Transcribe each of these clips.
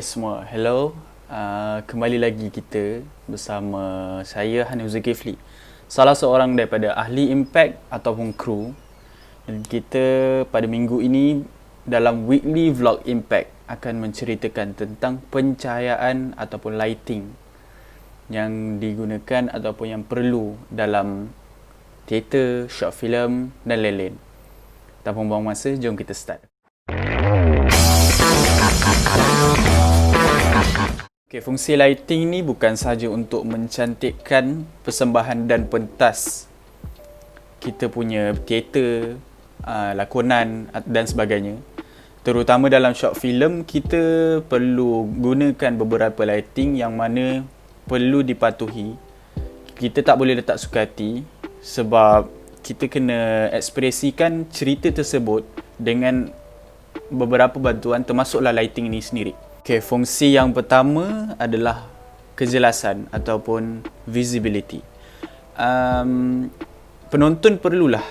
Semua, hello. Kembali lagi kita bersama saya Hanif Zulkifli, salah seorang daripada ahli impact ataupun kru. Dan kita pada minggu ini dalam weekly vlog impact akan menceritakan tentang pencahayaan ataupun lighting yang digunakan ataupun yang perlu dalam teater, short film dan lain-lain. Tanpa buang masa, jom kita start. Okay, fungsi lighting ni bukan sahaja untuk mencantikkan persembahan dan pentas kita punya teater, lakonan dan sebagainya. Terutama dalam short film, kita perlu gunakan beberapa lighting yang mana perlu dipatuhi. Kita tak boleh letak suka hati sebab kita kena ekspresikan cerita tersebut dengan beberapa bantuan, termasuklah lighting ini sendiri. Okay, fungsi yang pertama adalah kejelasan ataupun visibility. Penonton perlulah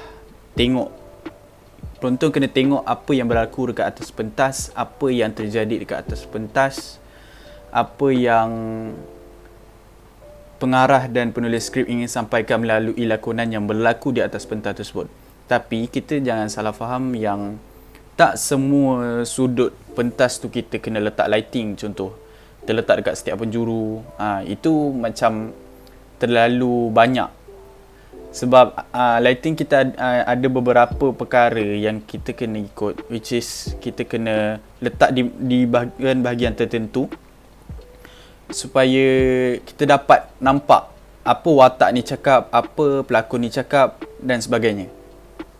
tengok. Penonton kena tengok apa yang berlaku dekat atas pentas, apa yang terjadi dekat atas pentas, apa yang pengarah dan penulis skrip ingin sampaikan melalui lakonan yang berlaku di atas pentas tersebut. Tapi kita jangan salah faham yang tak semua sudut pentas tu kita kena letak lighting. Contoh, kita letak dekat setiap penjuru. Itu macam terlalu banyak. Sebab lighting kita ada beberapa perkara yang kita kena ikut, which is kita kena letak di bahagian-bahagian tertentu supaya kita dapat nampak apa watak ni cakap, apa pelakon ni cakap dan sebagainya.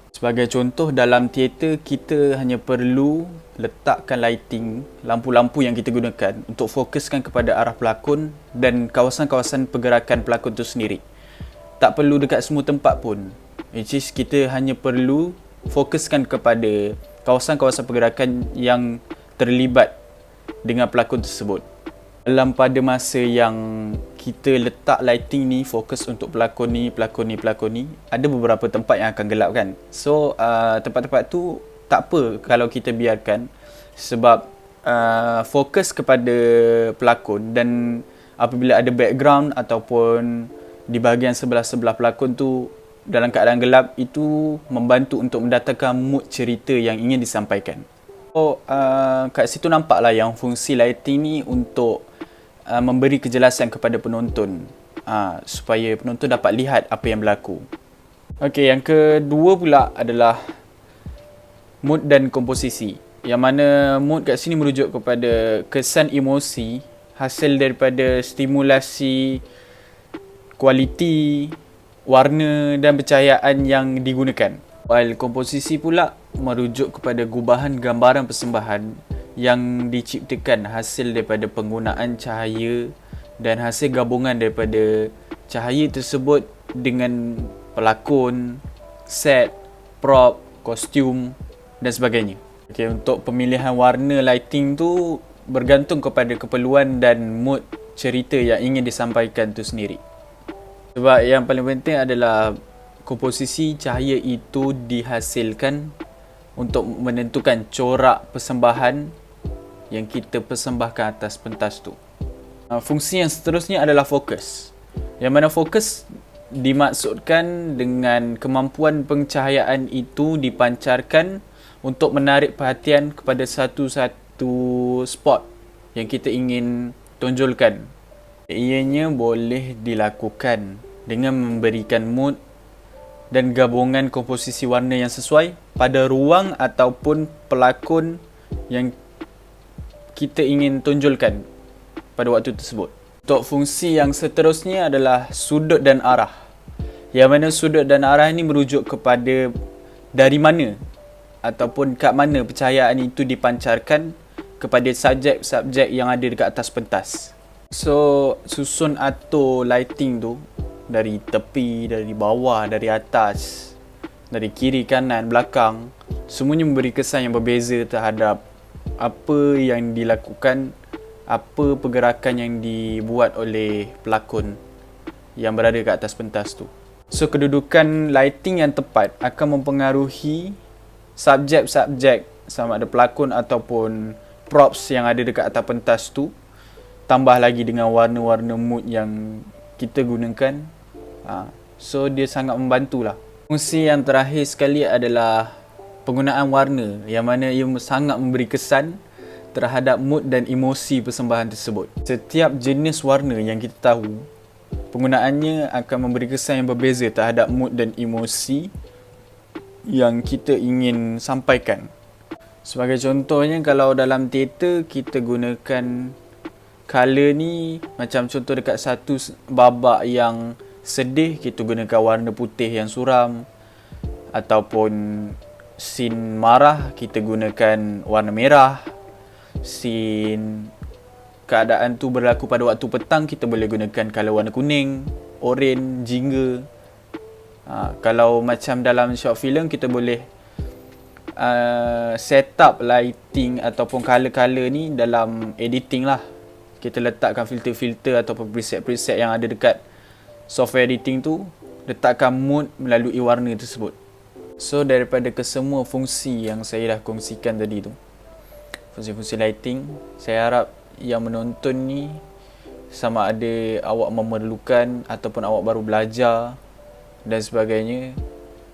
Sebagai contoh, dalam teater kita hanya perlu letakkan lighting, lampu-lampu yang kita gunakan untuk fokuskan kepada arah pelakon dan kawasan-kawasan pergerakan pelakon itu sendiri. Tak perlu dekat semua tempat pun. Which is kita hanya perlu fokuskan kepada kawasan-kawasan pergerakan yang terlibat dengan pelakon tersebut. Dalam pada masa yang kita letak lighting ni fokus untuk pelakon ni, ada beberapa tempat yang akan gelap kan. So tempat-tempat tu tak apa kalau kita biarkan, sebab fokus kepada pelakon, dan apabila ada background ataupun di bahagian sebelah-sebelah pelakon tu dalam keadaan gelap, itu membantu untuk mendatangkan mood cerita yang ingin disampaikan. So kat situ nampaklah yang fungsi lighting ni untuk memberi kejelasan kepada penonton, supaya penonton dapat lihat apa yang berlaku. Okey, yang kedua pula adalah mood dan komposisi. Yang mana mood kat sini merujuk kepada kesan emosi hasil daripada stimulasi kualiti, warna dan pencahayaan yang digunakan. While komposisi pula merujuk kepada gubahan gambaran persembahan yang diciptakan hasil daripada penggunaan cahaya dan hasil gabungan daripada cahaya tersebut dengan pelakon, set, prop, kostum dan sebagainya. Okay, untuk pemilihan warna lighting tu bergantung kepada keperluan dan mood cerita yang ingin disampaikan tu sendiri. Sebab yang paling penting adalah komposisi cahaya itu dihasilkan untuk menentukan corak persembahan yang kita persembahkan atas pentas tu. Fungsi yang seterusnya adalah fokus. Yang mana fokus dimaksudkan dengan kemampuan pencahayaan itu dipancarkan untuk menarik perhatian kepada satu-satu spot yang kita ingin tonjolkan. Ianya boleh dilakukan dengan memberikan mood dan gabungan komposisi warna yang sesuai pada ruang ataupun pelakon yang kita ingin tonjolkan pada waktu tersebut. Untuk fungsi yang seterusnya adalah sudut dan arah. Yang mana sudut dan arah ini merujuk kepada dari mana ataupun kat mana pencahayaan itu dipancarkan kepada subjek-subjek yang ada dekat atas pentas. So, susun atur lighting tu dari tepi, dari bawah, dari atas, dari kiri, kanan, belakang, semuanya memberi kesan yang berbeza terhadap apa yang dilakukan, apa pergerakan yang dibuat oleh pelakon yang berada kat atas pentas tu. So, kedudukan lighting yang tepat akan mempengaruhi subjek-subjek, sama ada pelakon ataupun props yang ada dekat atas pentas tu, tambah lagi dengan warna-warna mood yang kita gunakan, so dia sangat membantulah. Fungsi yang terakhir sekali adalah penggunaan warna, yang mana ia sangat memberi kesan terhadap mood dan emosi persembahan tersebut. Setiap jenis warna yang kita tahu, penggunaannya akan memberi kesan yang berbeza terhadap mood dan emosi yang kita ingin sampaikan. Sebagai contohnya, kalau dalam teater kita gunakan colour ni, macam contoh dekat satu babak yang sedih, kita gunakan warna putih yang suram. Ataupun scene marah, kita gunakan warna merah. Scene keadaan tu berlaku pada waktu petang, kita boleh gunakan colour warna kuning, oren, jingga. Kalau macam dalam short film, kita boleh set up lighting ataupun colour-colour ni dalam editing lah. Kita letakkan filter-filter ataupun preset-preset yang ada dekat software editing tu, letakkan mood melalui warna tersebut. So daripada kesemua fungsi yang saya dah kongsikan tadi tu, fungsi-fungsi lighting, saya harap yang menonton ni, sama ada awak memerlukan ataupun awak baru belajar dan sebagainya,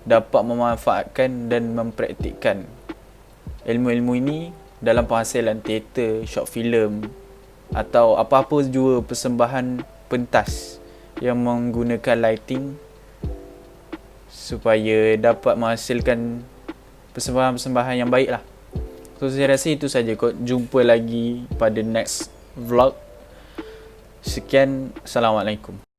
dapat memanfaatkan dan mempraktikkan ilmu-ilmu ini dalam penghasilan teater, short film atau apa-apa jua persembahan pentas yang menggunakan lighting, supaya dapat menghasilkan persembahan-persembahan yang baik lah. So saya rasa itu saja kot. Jumpa lagi pada next vlog. Sekian, Assalamualaikum.